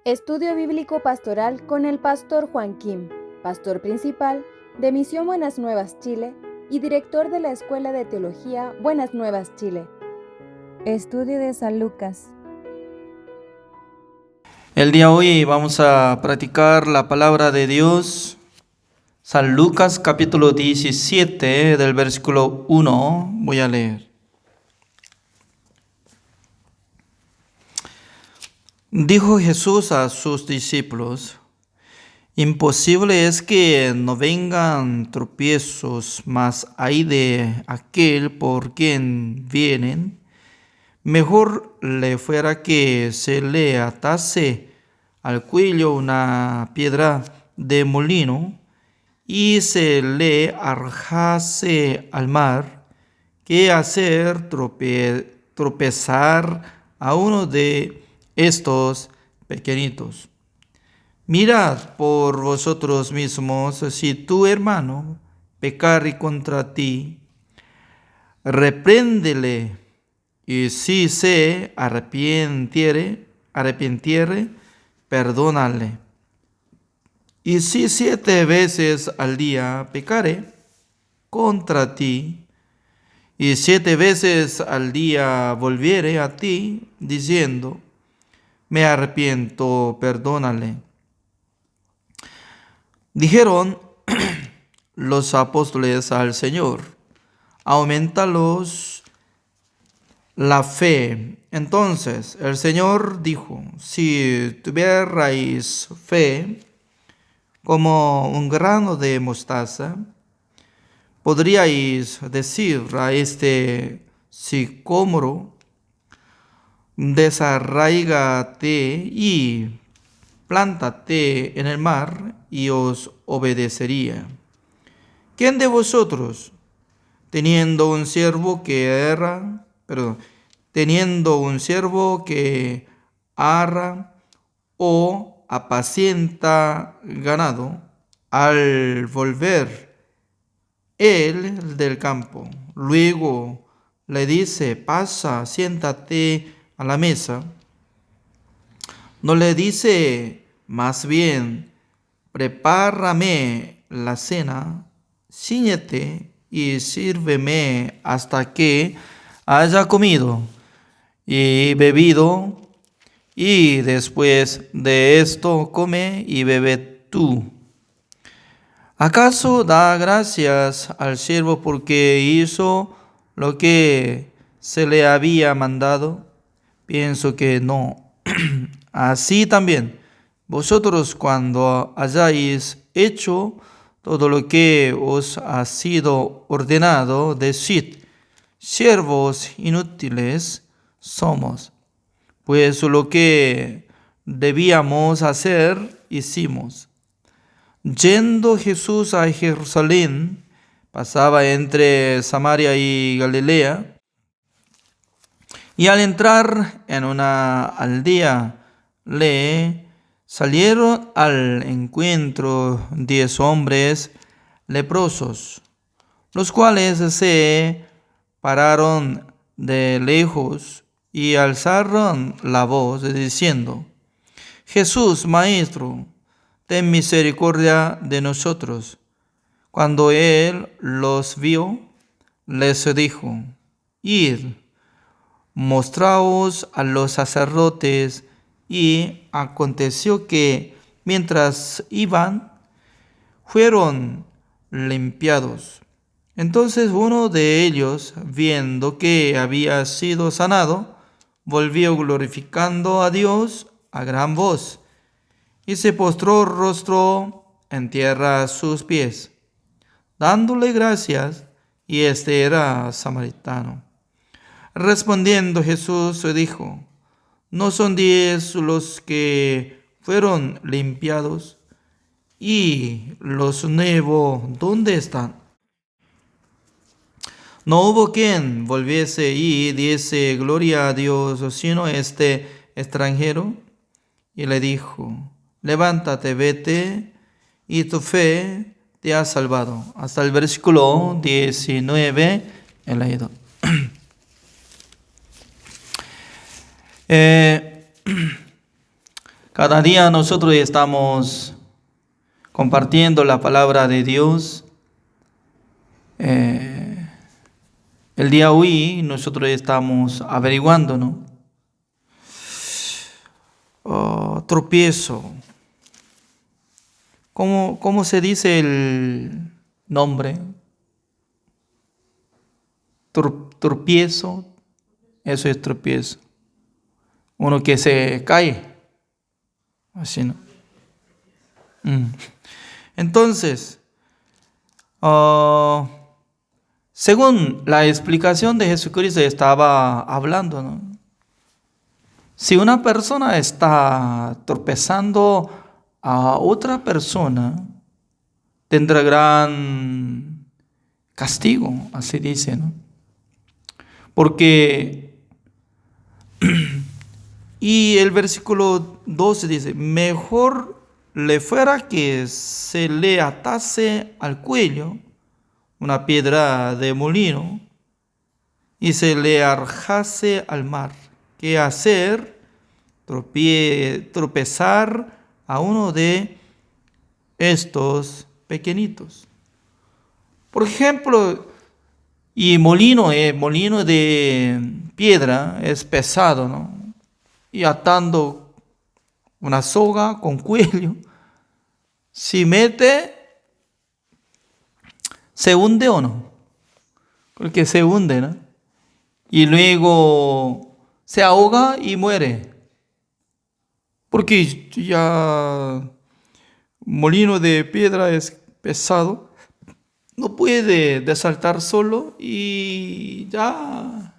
Estudio Bíblico Pastoral con el Pastor Juan Kim, Pastor Principal de Misión Buenas Nuevas Chile y Director de la Escuela de Teología Buenas Nuevas Chile. Estudio de San Lucas. El día de hoy vamos a practicar la palabra de Dios. San Lucas capítulo 17 del versículo 1. Voy a leer. Dijo Jesús a sus discípulos: imposible es que no vengan tropiezos, mas hay de aquel por quien vienen. Mejor le fuera que se le atase al cuello una piedra de molino y se le arrojase al mar, que hacer tropezar a uno de estos pequeñitos. Mirad por vosotros mismos, si tu hermano pecare contra ti, repréndele, y si se arrepintiere, perdónale. Y si 7 veces al día pecare contra ti, y 7 veces al día volviere a ti, diciendo: me arrepiento, perdónale. Dijeron los apóstoles al Señor: aumentalos la fe. Entonces el Señor dijo: si tuvierais fe como un grano de mostaza, podríais decir a este sicómoro: desarraígate y plántate en el mar, y os obedecería. ¿Quién de vosotros, teniendo un siervo que arra o apacienta ganado, al volver él del campo, luego le dice: pasa, siéntate a la mesa? ¿No le dice más bien: prepárame la cena, cíñete y sírveme hasta que haya comido y bebido, y después de esto come y bebe tú? ¿Acaso da gracias al siervo porque hizo lo que se le había mandado? Pienso que no. Así también, vosotros, cuando hayáis hecho todo lo que os ha sido ordenado, decid: siervos inútiles somos, pues lo que debíamos hacer, hicimos. Yendo Jesús a Jerusalén, pasaba entre Samaria y Galilea, y al entrar en una aldea, le salieron al encuentro 10 hombres leprosos, los cuales se pararon de lejos y alzaron la voz diciendo: Jesús, Maestro, ten misericordia de nosotros. Cuando él los vio, les dijo: id, mostraos a los sacerdotes. Y aconteció que mientras iban, fueron limpiados. Entonces uno de ellos, viendo que había sido sanado, volvió glorificando a Dios a gran voz, y se postró rostro en tierra a sus pies, dándole gracias, y este era samaritano. Respondiendo Jesús dijo: ¿no son 10 los que fueron limpiados? ¿Y los 9 dónde están? No hubo quien volviese y diese gloria a Dios, sino este extranjero. Y le dijo: levántate, vete, y tu fe te ha salvado. Hasta el versículo 19 he leído. Cada día nosotros estamos compartiendo la palabra de Dios. El día hoy nosotros estamos averiguando, ¿no? Tropiezo. ¿Cómo se dice el nombre? Tropiezo. Eso es tropiezo. Uno que se cae. Así, ¿no? Entonces, según la explicación de Jesucristo estaba hablando, ¿no? Si una persona está tropezando a otra persona, tendrá gran castigo, así dice, ¿no? Porque, y el versículo 12 dice, mejor le fuera que se le atase al cuello una piedra de molino y se le arrojase al mar, que hacer tropezar a uno de estos pequeñitos. Por ejemplo, y molino de piedra es pesado, ¿no? Y atando una soga con cuello, si mete, se hunde o no, porque se hunde, ¿no? Y luego se ahoga y muere, porque ya molino de piedra es pesado, no puede saltar solo y ya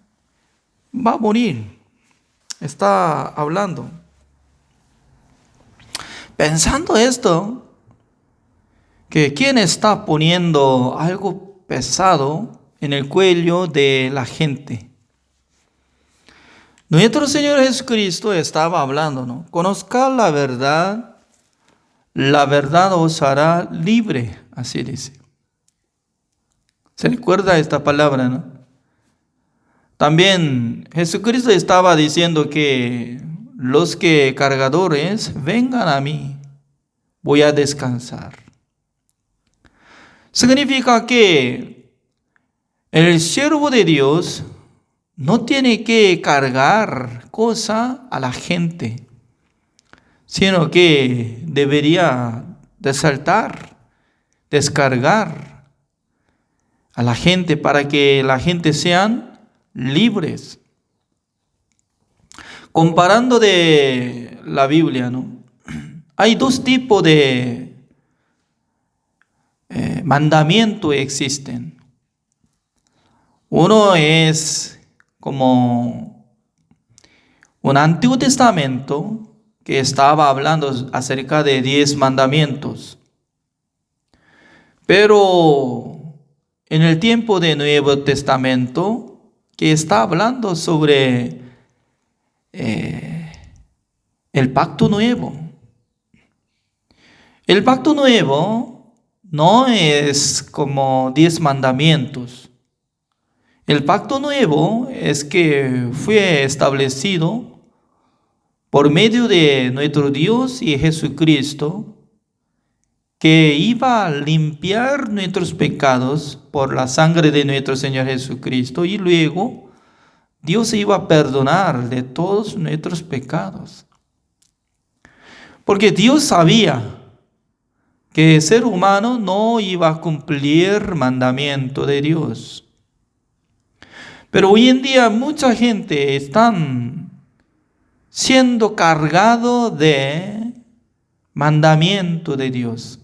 va a morir. Está hablando. Pensando esto, que quién está poniendo algo pesado en el cuello de la gente. Nuestro Señor Jesucristo estaba hablando, ¿no? Conozca la verdad os hará libre, así dice. ¿Se recuerda esta palabra, no? También Jesucristo estaba diciendo que los que cargadores vengan a mí, voy a descansar. Significa que el siervo de Dios no tiene que cargar cosa a la gente, sino que debería descargar a la gente para que la gente sean libres. Comparando de la Biblia, ¿no? Hay dos tipos de mandamientos existen. Uno es como un Antiguo Testamento que estaba hablando acerca de 10 mandamientos. Pero en el tiempo del Nuevo Testamento, que está hablando sobre el pacto nuevo. El pacto nuevo no es como 10 mandamientos. El pacto nuevo es que fue establecido por medio de nuestro Dios y Jesucristo, que iba a limpiar nuestros pecados por la sangre de nuestro Señor Jesucristo, y luego Dios iba a perdonar de todos nuestros pecados. Porque Dios sabía que el ser humano no iba a cumplir mandamiento de Dios. Pero hoy en día mucha gente están siendo cargado de mandamiento de Dios.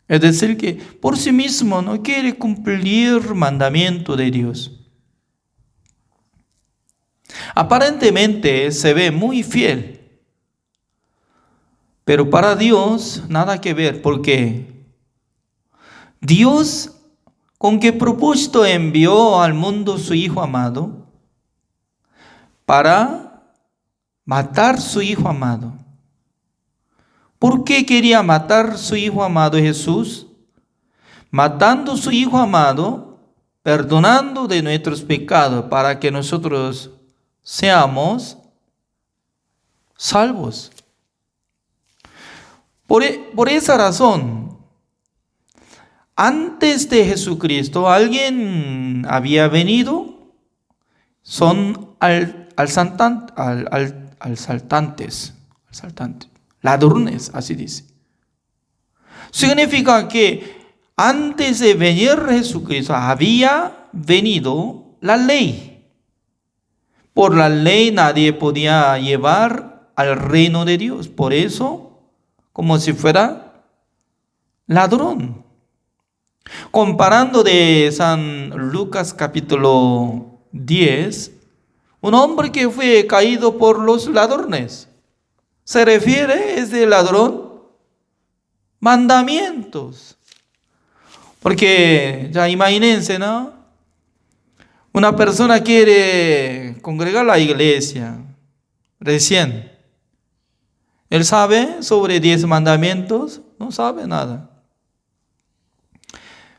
Es decir, que por sí mismo no quiere cumplir mandamiento de Dios. Aparentemente se ve muy fiel, pero para Dios nada que ver, porque Dios, ¿con qué propósito envió al mundo su Hijo amado? Para matar su Hijo amado. ¿Por qué quería matar su Hijo amado Jesús? Matando su Hijo amado, perdonando de nuestros pecados para que nosotros seamos salvos. Por esa razón, antes de Jesucristo, alguien había venido, son asaltantes, ladrones, así dice. Significa que antes de venir Jesucristo había venido la ley. Por la ley nadie podía llevar al reino de Dios. Por eso, como si fuera ladrón. Comparando de San Lucas capítulo 10, un hombre que fue caído por los ladrones. Se refiere, ese ladrón, mandamientos. Porque ya imagínense, ¿no? Una persona quiere congregar la iglesia recién. Él sabe sobre 10 mandamientos, no sabe nada.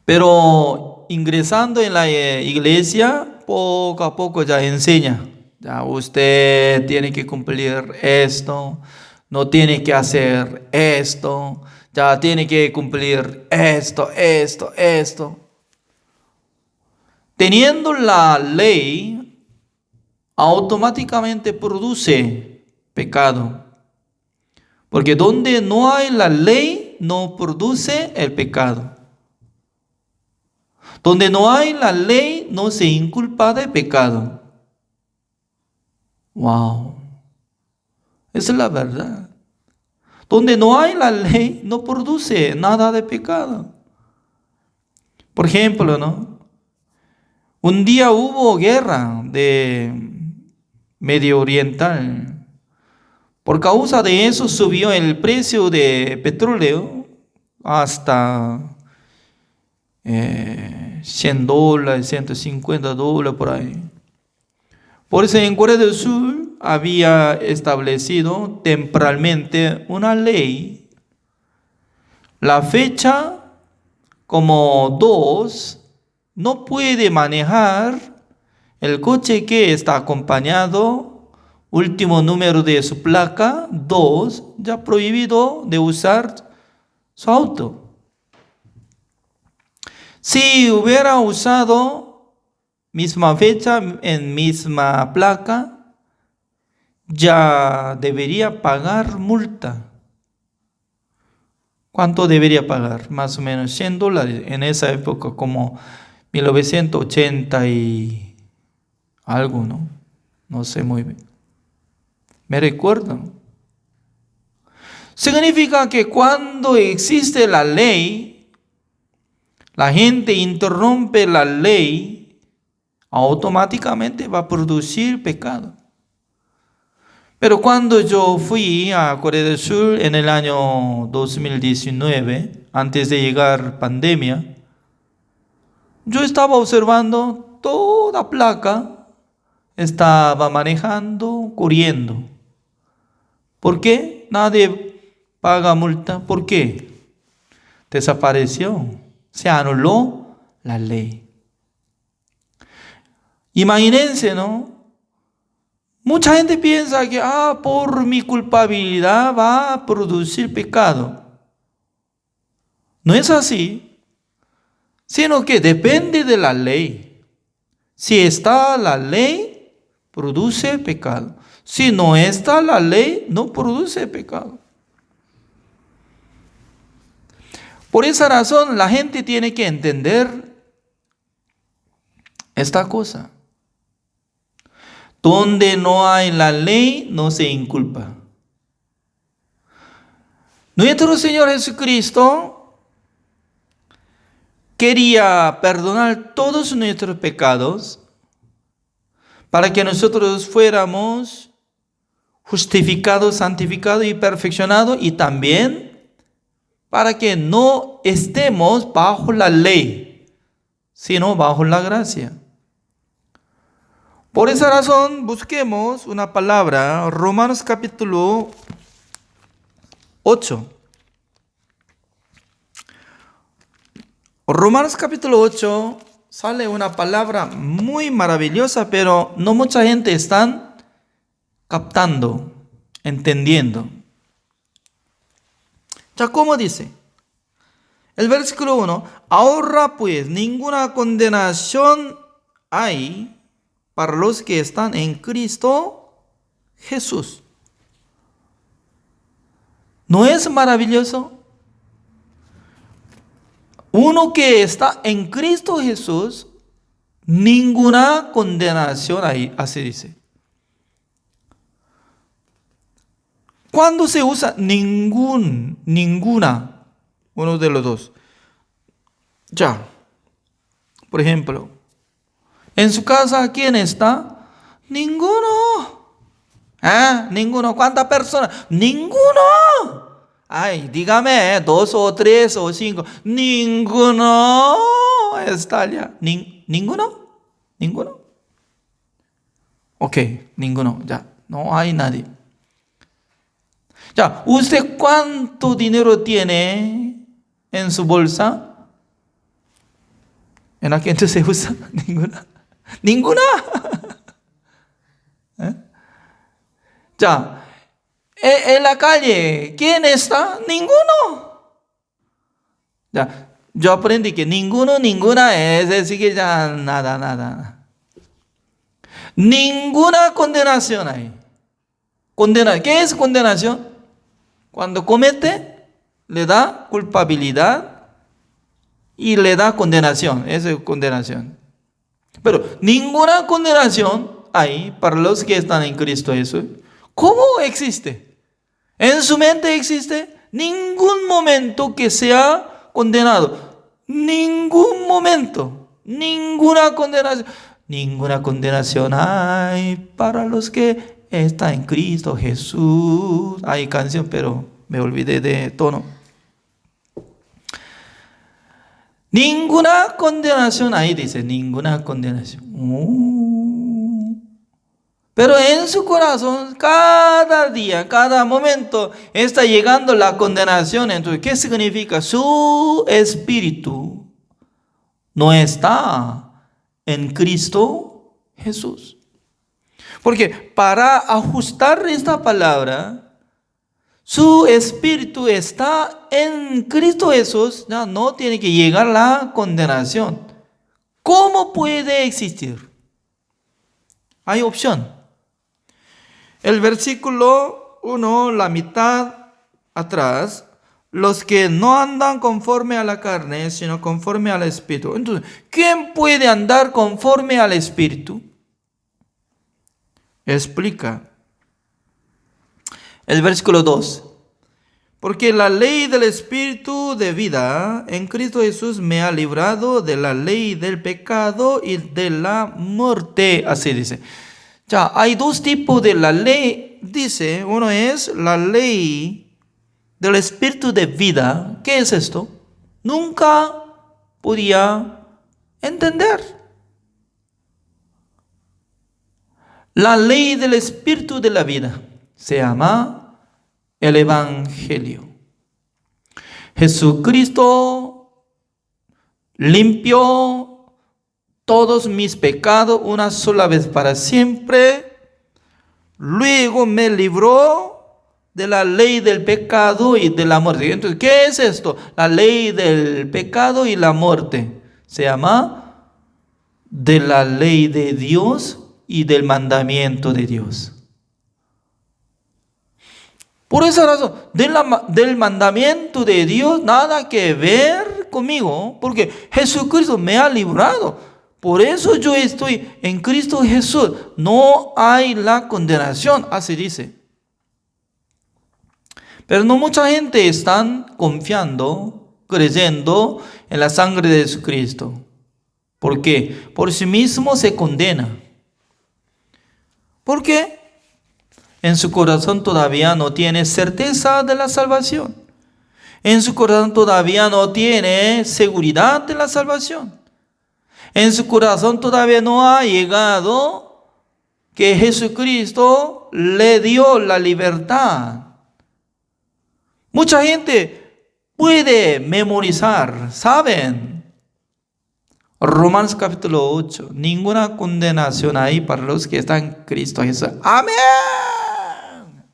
Pero ingresando en la iglesia, poco a poco ya enseña. Ya usted tiene que cumplir esto, no tiene que hacer esto, ya tiene que cumplir esto. Teniendo la ley, automáticamente produce pecado. Porque donde no hay la ley, no produce el pecado. Donde no hay la ley, no se inculpa de pecado. Wow. Esa es la verdad. Donde no hay la ley, no produce nada de pecado. Por ejemplo, ¿no? Un día hubo guerra de Medio Oriental. Por causa de eso subió el precio de petróleo hasta $100, $150 por ahí. Por eso en Corea del Sur había establecido temporalmente una ley. La fecha como 2 no puede manejar el coche que está acompañado, último número de su placa, 2, ya prohibido de usar su auto. Si hubiera usado misma fecha en misma placa, ya debería pagar multa. ¿Cuánto debería pagar? Más o menos $100 en esa época, como 1980 y algo, ¿no? No sé muy bien. ¿Me recuerdan? Significa que cuando existe la ley, la gente interrumpe la ley, automáticamente va a producir pecado. Pero cuando yo fui a Corea del Sur en el año 2019, antes de llegar pandemia, yo estaba observando toda placa, estaba manejando, corriendo. ¿Por qué? Nadie paga multa. ¿Por qué? Desapareció, se anuló la ley. Imagínense, ¿no? Mucha gente piensa que por mi culpabilidad va a producir pecado. No es así, sino que depende de la ley. Si está la ley, produce pecado. Si no está la ley, no produce pecado. Por esa razón, la gente tiene que entender esta cosa. Donde no hay la ley, no se inculpa. Nuestro Señor Jesucristo quería perdonar todos nuestros pecados para que nosotros fuéramos justificados, santificados y perfeccionados, y también para que no estemos bajo la ley, sino bajo la gracia. Por esa razón, busquemos una palabra, Romanos capítulo 8. Romanos capítulo 8 sale una palabra muy maravillosa, pero no mucha gente está captando, entendiendo. Ya, ¿cómo dice? El versículo 1, ahora pues ninguna condenación hay para los que están en Cristo Jesús. ¿No es maravilloso? Uno que está en Cristo Jesús, ninguna condenación hay, así dice. ¿Cuándo se usa ninguna? Uno de los dos. Ya, por ejemplo, en su casa, ¿quién está? Ninguno. Ninguno. ¿Cuántas personas? Ninguno. Ay, dígame, 2 o 3 o 5. Ninguno está allá. ¿Ninguno? ¿Ninguno? Ok, ninguno. Ya, no hay nadie. Ya, ¿usted cuánto dinero tiene en su bolsa? ¿En aquí entonces se usa? Ninguna. Ninguna. Ya, en la calle, ¿quién está? Ninguno. Ya, yo aprendí que ninguna es decir que ya nada. Ninguna condenación hay. ¿Qué es condenación? Cuando comete, le da culpabilidad y le da condenación. Eso es condenación. Pero ninguna condenación hay para los que están en Cristo Jesús. ¿Cómo existe? En su mente existe ningún momento que sea condenado. Ningún momento. Ninguna condenación. Ninguna condenación hay para los que está en Cristo Jesús. Hay canción, pero me olvidé de tono. Ninguna condenación, ahí dice, ninguna condenación. Pero en su corazón, cada día, cada momento, está llegando la condenación. Entonces, ¿qué significa? Su espíritu no está en Cristo Jesús. Porque para ajustar esta palabra, su espíritu está en Cristo Jesús, ya no tiene que llegar la condenación. ¿Cómo puede existir? Hay opción. El versículo 1, la mitad atrás, los que no andan conforme a la carne, sino conforme al espíritu. Entonces, ¿quién puede andar conforme al espíritu? Explica el versículo 2. Porque la ley del espíritu de vida en Cristo Jesús me ha librado de la ley del pecado y de la muerte. Así dice. Ya, hay dos tipos de la ley. Dice, uno es la ley del espíritu de vida. ¿Qué es esto? Nunca podía entender. La ley del espíritu de la vida se llama el Evangelio. Jesucristo limpió todos mis pecados una sola vez para siempre. Luego me libró de la ley del pecado y de la muerte. Entonces, ¿qué es esto? La ley del pecado y la muerte. Se llama de la ley de Dios y del mandamiento de Dios. Por esa razón, del mandamiento de Dios nada que ver conmigo, porque Jesucristo me ha librado. Por eso yo estoy en Cristo Jesús. No hay la condenación, así dice. Pero no mucha gente está confiando, creyendo en la sangre de Jesucristo. ¿Por qué? Por sí mismo se condena. ¿Por qué? En su corazón todavía no tiene certeza de la salvación. En su corazón todavía no tiene seguridad de la salvación. En su corazón todavía no ha llegado que Jesucristo le dio la libertad. Mucha gente puede memorizar, ¿saben? Romanos capítulo 8. Ninguna condenación hay para los que están en Cristo Jesús. ¡Amén!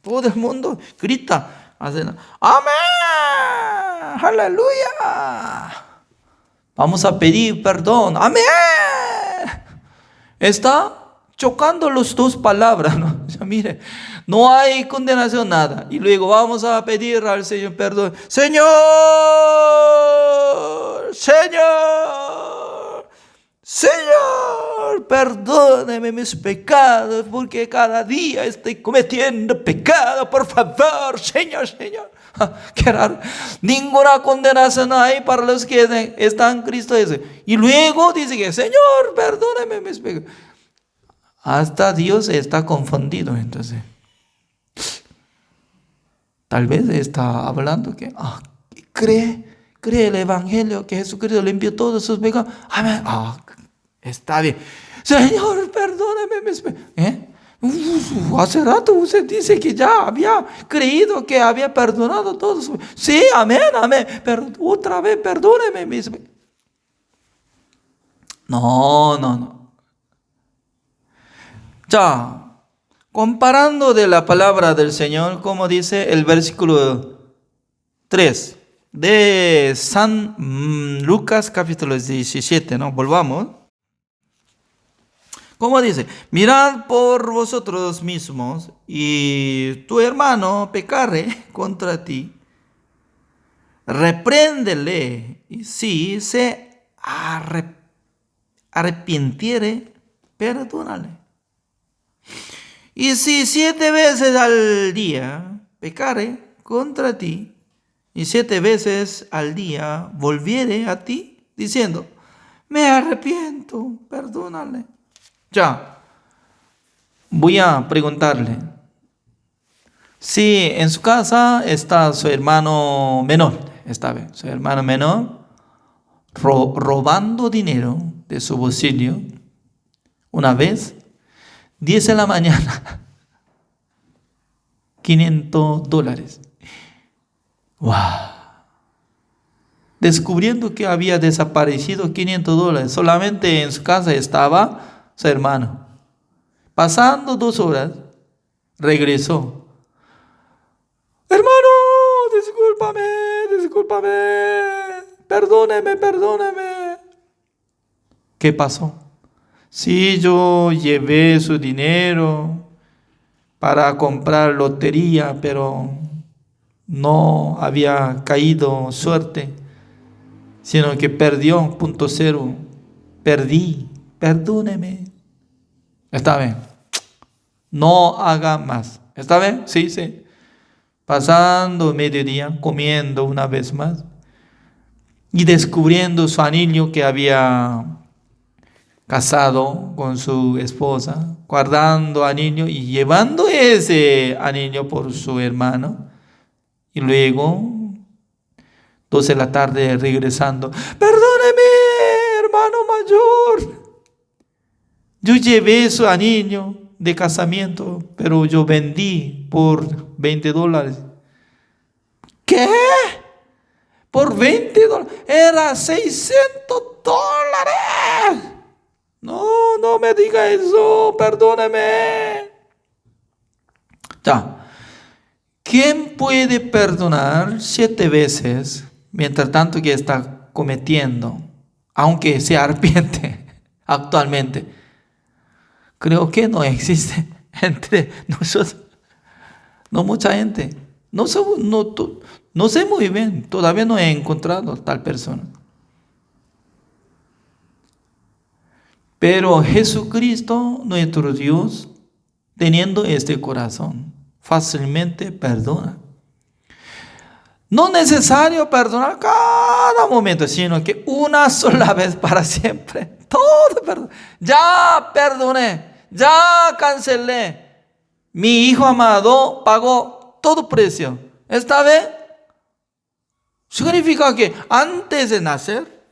Todo el mundo grita. Amén. aleluya. Vamos a pedir perdón. Amén. Está chocando las dos palabras, ¿no? Ya, mire, no hay condenación, nada. Y luego vamos a pedir al Señor perdón. Señor, Señor, Señor, perdóneme mis pecados, porque cada día estoy cometiendo pecado. Por favor, Señor, Señor. Qué raro. Ninguna condenación hay para los que están en Cristo Jesús. Y luego dice que, Señor, perdóneme mis pecados. Hasta Dios está confundido, entonces. Tal vez está hablando que cree el Evangelio, que Jesucristo limpió todos sus pecados. Amén. Está bien. Señor, perdóname mis pecados. Hace rato usted dice que ya había creído que había perdonado todos. Sí, amén, amén. Pero otra vez, perdóneme mis pecados. No. Ya, comparando de la palabra del Señor, como dice el versículo 3 de San Lucas capítulo 17, ¿no? Volvamos. Como dice, mirad por vosotros mismos, y tu hermano pecare contra ti, repréndele, y si se arrepintiere, perdónale. Y si 7 veces al día pecare contra ti, y 7 veces al día volviere a ti, diciendo, me arrepiento, perdónale. Ya, voy a preguntarle, si en su casa está su hermano menor, esta vez, su hermano menor, robando dinero de su bolsillo, una vez, 10 de la mañana, $500. ¡Wow! Descubriendo que había desaparecido $500, solamente en su casa estaba su hermano. Pasando 2 horas, regresó. Hermano, discúlpame, perdóneme. ¿Qué pasó? Sí, yo llevé su dinero para comprar lotería, pero no había caído suerte, sino que perdió, .0. Perdí, perdóneme. Está bien, no haga más. ¿Está bien? Sí. Pasando mediodía, comiendo una vez más y descubriendo su anillo que había casado con su esposa, guardando anillo y llevando ese anillo por su hermano. Y luego, 12 de la tarde, regresando. Perdóneme, hermano mayor. Yo llevé su anillo de casamiento, pero yo vendí por $20. ¿Qué? ¿Por $20? Era $600. No me diga eso, perdóneme. Ya. ¿Quién puede perdonar 7 veces mientras tanto que está cometiendo, aunque se arrepiente actualmente? Creo que no existe entre nosotros. No mucha gente. No sé muy bien. Todavía no he encontrado tal persona. Pero Jesucristo, nuestro Dios, teniendo este corazón, fácilmente perdona. No necesario perdonar cada momento, sino que una sola vez para siempre. Todo perdón. Ya perdoné, ya cancelé. Mi hijo amado pagó todo precio. ¿Está bien? Significa que antes de nacer,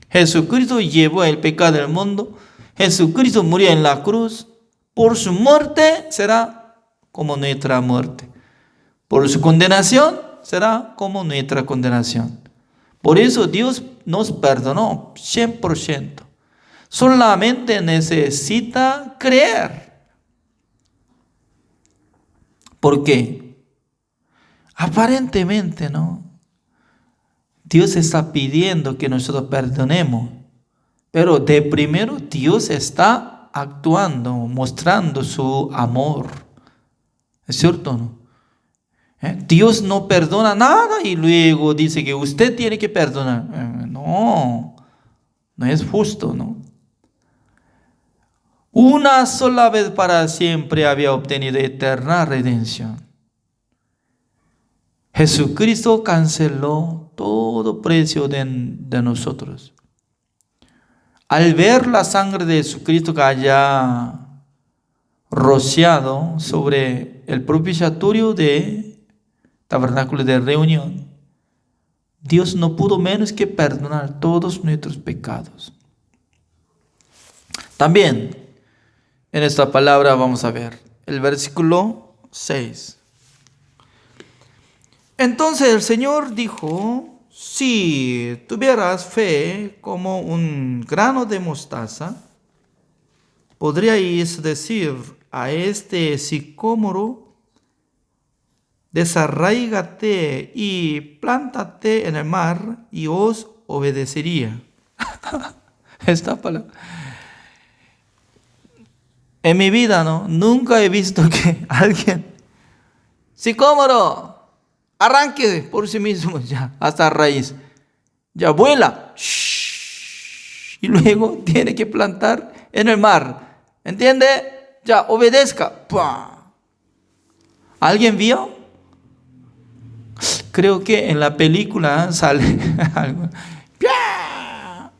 Jesucristo llevó el pecado del mundo. Jesucristo murió en la cruz. Por su muerte será como nuestra muerte. Por su condenación será como nuestra condenación. Por eso Dios nos perdonó 100%. Solamente necesita creer. ¿Por qué? Aparentemente, ¿no? Dios está pidiendo que nosotros perdonemos. Pero de primero Dios está actuando, mostrando su amor. ¿Es cierto o no? Dios no perdona nada y luego dice que usted tiene que perdonar. No, no es justo, ¿no? Una sola vez para siempre había obtenido eterna redención. Jesucristo canceló todo precio de nosotros. Al ver la sangre de Jesucristo que haya rociado sobre el propiciatorio de tabernáculo de reunión, Dios no pudo menos que perdonar todos nuestros pecados. También en esta palabra vamos a ver el versículo 6. Entonces el Señor dijo: si tuvieras fe como un grano de mostaza, podríais decir a este sicómoro: desarraígate y plántate en el mar, y os obedecería. Esta palabra. En mi vida, nunca he visto que alguien, sicómoro, arranque por sí mismo ya hasta raíz, ya vuela, y luego tiene que plantar en el mar, ¿entiende? Ya obedezca. ¡Pah! ¿Alguien vio? Creo que en la película sale algo,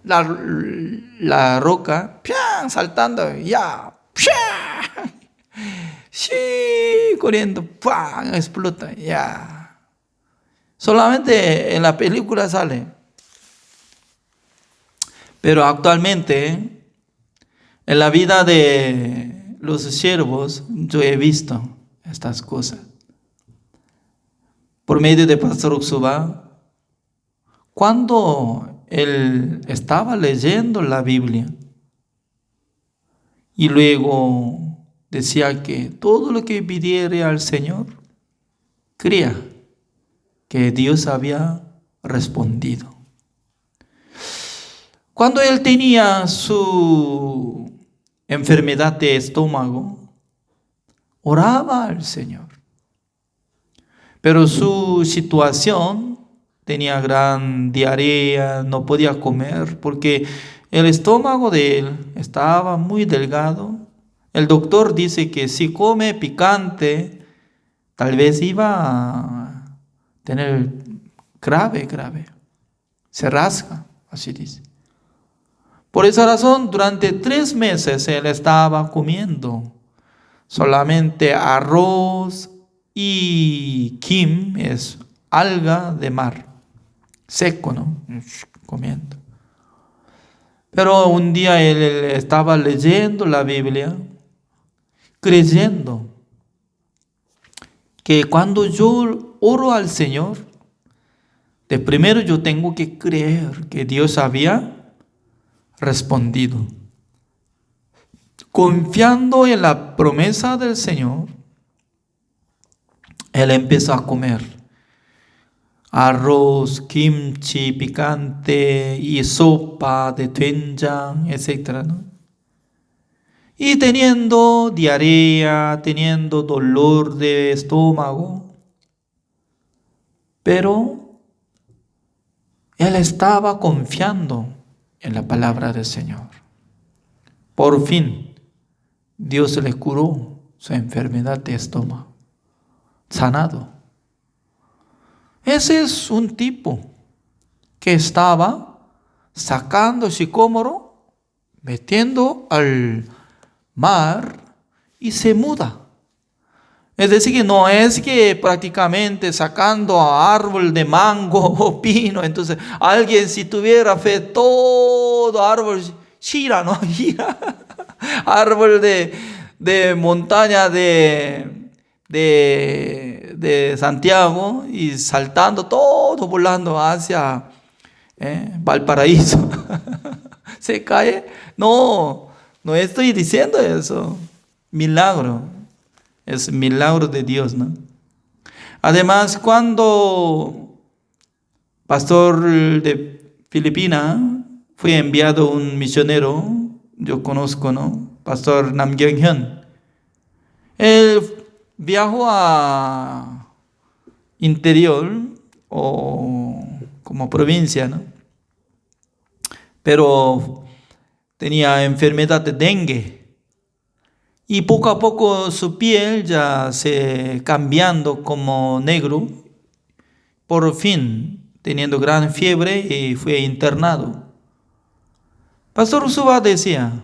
la roca saltando, ya, sí, corriendo, ¡pam! Explota, ya. Solamente en la película sale. Pero actualmente, en la vida de los siervos, yo he visto estas cosas. Por medio de Pastor Uxuba, cuando él estaba leyendo la Biblia, y luego decía que todo lo que pidiere al Señor, crea que Dios había respondido. Cuando él tenía su enfermedad de estómago, oraba al Señor. Pero su situación, tenía gran diarrea, no podía comer porque el estómago de él estaba muy delgado. El doctor dice que si come picante, tal vez iba a tener grave. Se rasga, así dice. Por esa razón, durante 3 meses él estaba comiendo solamente arroz y kim, es alga de mar, seco, comiendo. Pero un día él estaba leyendo la Biblia, creyendo que cuando yo oro al Señor, de primero yo tengo que creer que Dios había respondido. Confiando en la promesa del Señor, él empezó a comer arroz, kimchi, picante y sopa de doenjang, etc. Y teniendo diarrea, teniendo dolor de estómago, pero él estaba confiando en la palabra del Señor. Por fin, Dios le curó su enfermedad de estómago, sanado. Ese es un tipo que estaba sacando sicómoro, metiendo al mar y se muda. Es decir, que no es que prácticamente sacando a árbol de mango o pino, entonces alguien si tuviera fe, todo árbol gira, gira. Árbol de montaña de Santiago y saltando, todo volando hacia Valparaíso. Se cae. No estoy diciendo eso. Milagro. Es milagro de Dios, ¿no? Además, cuando pastor de Filipinas, fue enviado un misionero, yo conozco, ¿no? Pastor Nam Kyung-hyun. Él viajó a interior o como provincia, ¿no? Pero tenía enfermedad de dengue. Y poco a poco su piel ya se cambiando como negro. Por fin, teniendo gran fiebre y fue internado. Pastor Usuba decía,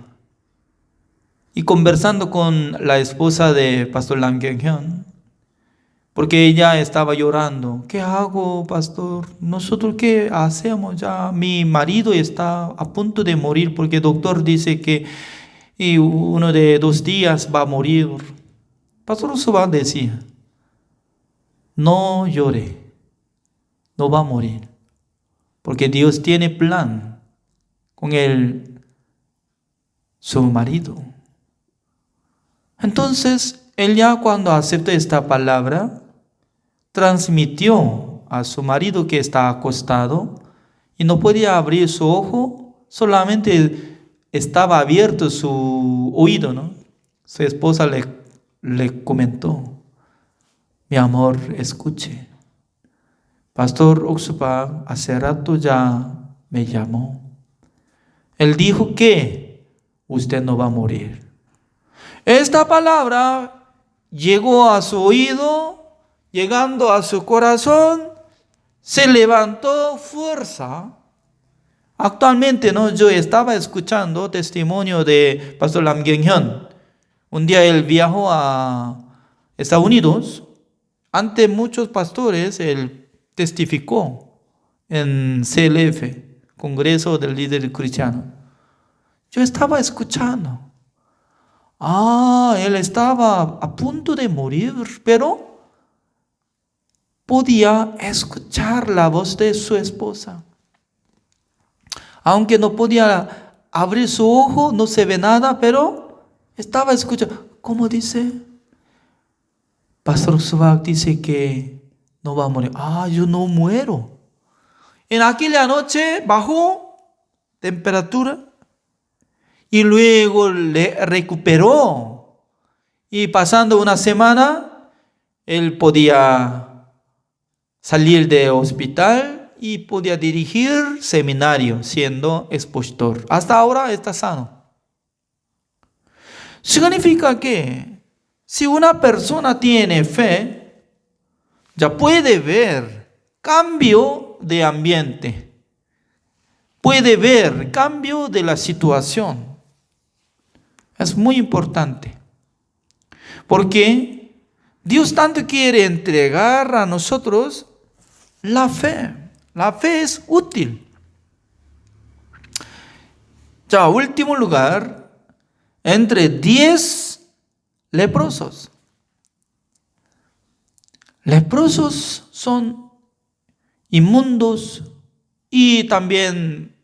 y conversando con la esposa de Pastor Lam Kyung-hyun, porque ella estaba llorando. ¿Qué hago, pastor? ¿Nosotros qué hacemos ya? Mi marido está a punto de morir porque el doctor dice que y uno de 2 días va a morir. Pastor Usuba decía, no llore, no va a morir, porque Dios tiene plan con su marido. Entonces, él ya cuando aceptó esta palabra, transmitió a su marido que está acostado y no podía abrir su ojo, solamente estaba abierto su oído, ¿no? Su esposa le comentó, mi amor, escuche, Pastor Usuba hace rato ya me llamó. Él dijo que usted no va a morir. Esta palabra llegó a su oído, llegando a su corazón, se levantó fuerza. Actualmente, ¿no? Yo estaba escuchando testimonio de Pastor Lam Kyung-hyun. Un día él viajó a Estados Unidos. Ante muchos pastores, él testificó en CLF, Congreso del Líder Cristiano. Yo estaba escuchando. Él estaba a punto de morir, pero podía escuchar la voz de su esposa. Aunque no podía abrir su ojo, no se ve nada, pero estaba escuchando. ¿Cómo dice? Pastor Subak dice que no va a morir. Yo no muero. En aquella noche bajó temperatura y luego le recuperó. Y pasando una semana, él podía salir del hospital y podía dirigir seminario siendo expositor. Hasta ahora está sano. Significa que si una persona tiene fe, ya puede ver cambio de ambiente, puede ver cambio de la situación. Es muy importante, porque Dios tanto quiere entregar a nosotros la fe. La fe es útil. Ya, último lugar, entre 10 leprosos. Leprosos son inmundos y también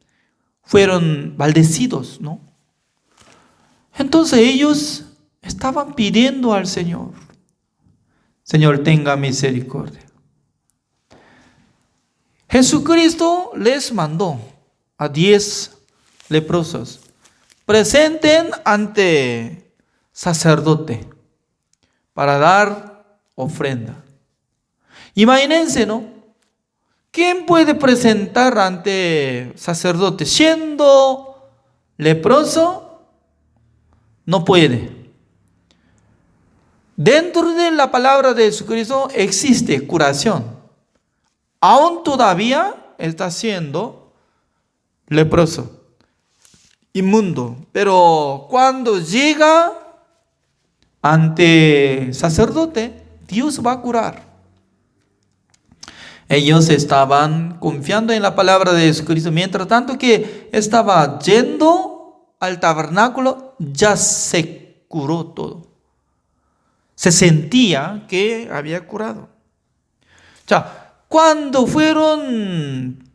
fueron maldecidos, ¿no? Entonces ellos estaban pidiendo al Señor, Señor, tenga misericordia. Jesucristo les mandó a 10 leprosos, presenten ante sacerdote para dar ofrenda. Imagínense, ¿no? ¿Quién puede presentar ante sacerdote siendo leproso? No puede. Dentro de la palabra de Jesucristo existe curación. Aún todavía está siendo leproso, inmundo. Pero cuando llega ante sacerdote, Dios va a curar. Ellos estaban confiando en la palabra de Jesucristo. Mientras tanto que estaba yendo al tabernáculo, ya se curó todo. Se sentía que había curado. O sea, cuando fueron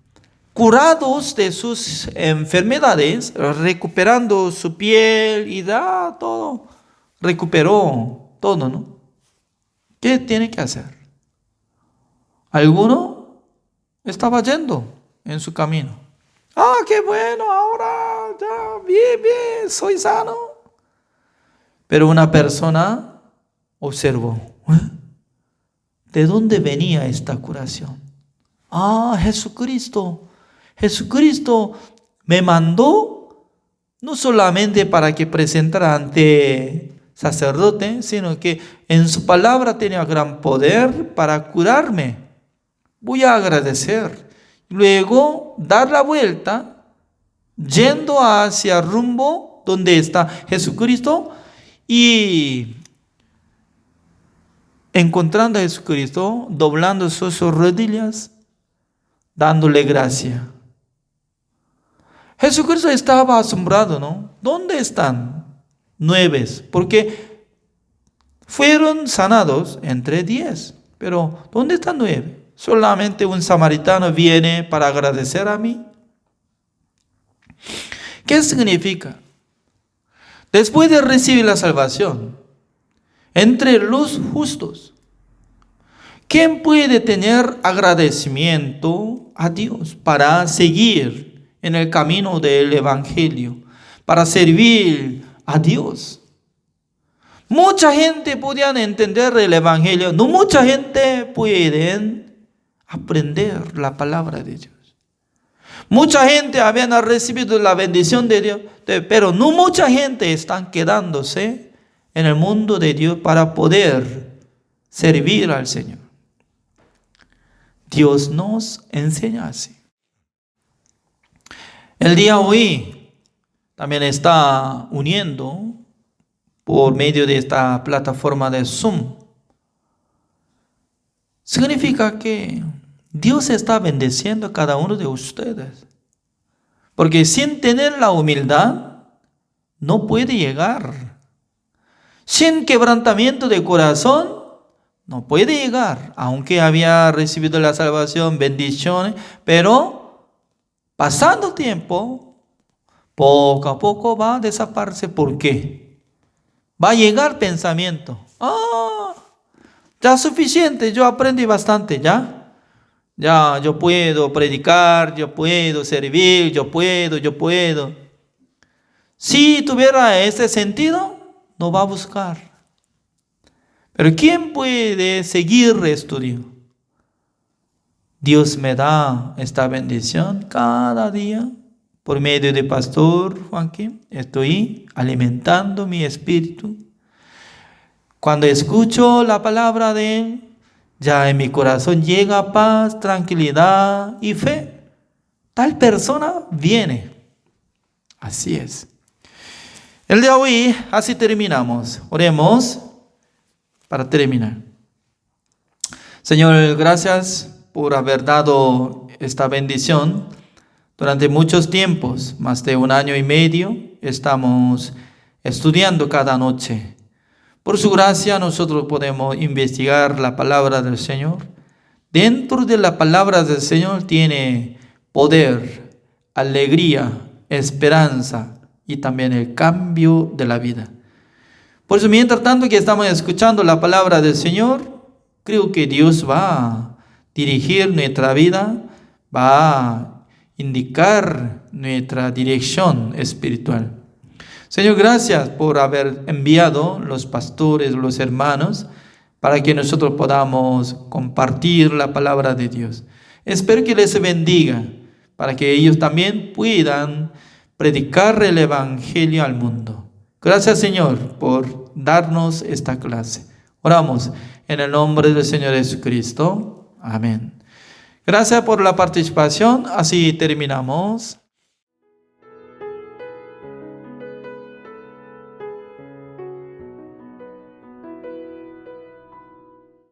curados de sus enfermedades, recuperando su piel y todo, recuperó todo, ¿no? ¿Qué tiene que hacer? Alguno estaba yendo en su camino. Ah, qué bueno, ahora ya, bien, soy sano. Pero una persona observó, ¿de dónde venía esta curación? Ah, Jesucristo me mandó no solamente para que presentara ante sacerdote, sino que en su palabra tenía gran poder para curarme. Voy a agradecer. Luego dar la vuelta, yendo hacia rumbo donde está Jesucristo y encontrando a Jesucristo, doblando sus rodillas, dándole gracia. Jesucristo estaba asombrado, ¿no? ¿Dónde están 9? Porque fueron sanados entre 10. Pero ¿dónde están 9? Solamente un samaritano viene para agradecer a mí. ¿Qué significa? Después de recibir la salvación, entre los justos, ¿quién puede tener agradecimiento a Dios para seguir en el camino del Evangelio, para servir a Dios? Mucha gente podía entender el Evangelio, no mucha gente puede aprender la palabra de Dios. Mucha gente habían recibido la bendición de Dios, pero no mucha gente están quedándose en el mundo de Dios para poder servir al Señor. Dios nos enseña así. El día hoy también está uniendo por medio de esta plataforma de Zoom. Significa que Dios está bendeciendo a cada uno de ustedes. Porque sin tener la humildad, no puede llegar. Sin quebrantamiento de corazón, no puede llegar. Aunque había recibido la salvación, bendiciones, pero pasando tiempo, poco a poco va a desaparecer. ¿Por qué? Va a llegar pensamiento. Ya es suficiente, yo aprendí bastante, ¿ya? Ya, yo puedo predicar, yo puedo servir, yo puedo. Si tuviera ese sentido, no va a buscar. Pero ¿quién puede seguir estudiando? Dios me da esta bendición cada día. Por medio de Pastor Joaquín, estoy alimentando mi espíritu. Cuando escucho la palabra de Él, ya en mi corazón llega paz, tranquilidad y fe. Tal persona viene. Así es. El día de hoy, así terminamos. Oremos para terminar. Señor, gracias por haber dado esta bendición. Durante muchos tiempos, más de 1 año y medio, estamos estudiando cada noche. Por su gracia nosotros podemos investigar la palabra del Señor. Dentro de la palabra del Señor tiene poder, alegría, esperanza y también el cambio de la vida. Por eso, mientras tanto que estamos escuchando la palabra del Señor, creo que Dios va a dirigir nuestra vida, va a indicar nuestra dirección espiritual. Señor, gracias por haber enviado los pastores, los hermanos, para que nosotros podamos compartir la palabra de Dios. Espero que les bendiga, para que ellos también puedan predicar el Evangelio al mundo. Gracias, Señor, por darnos esta clase. Oramos en el nombre del Señor Jesucristo. Amén. Gracias por la participación. Así terminamos.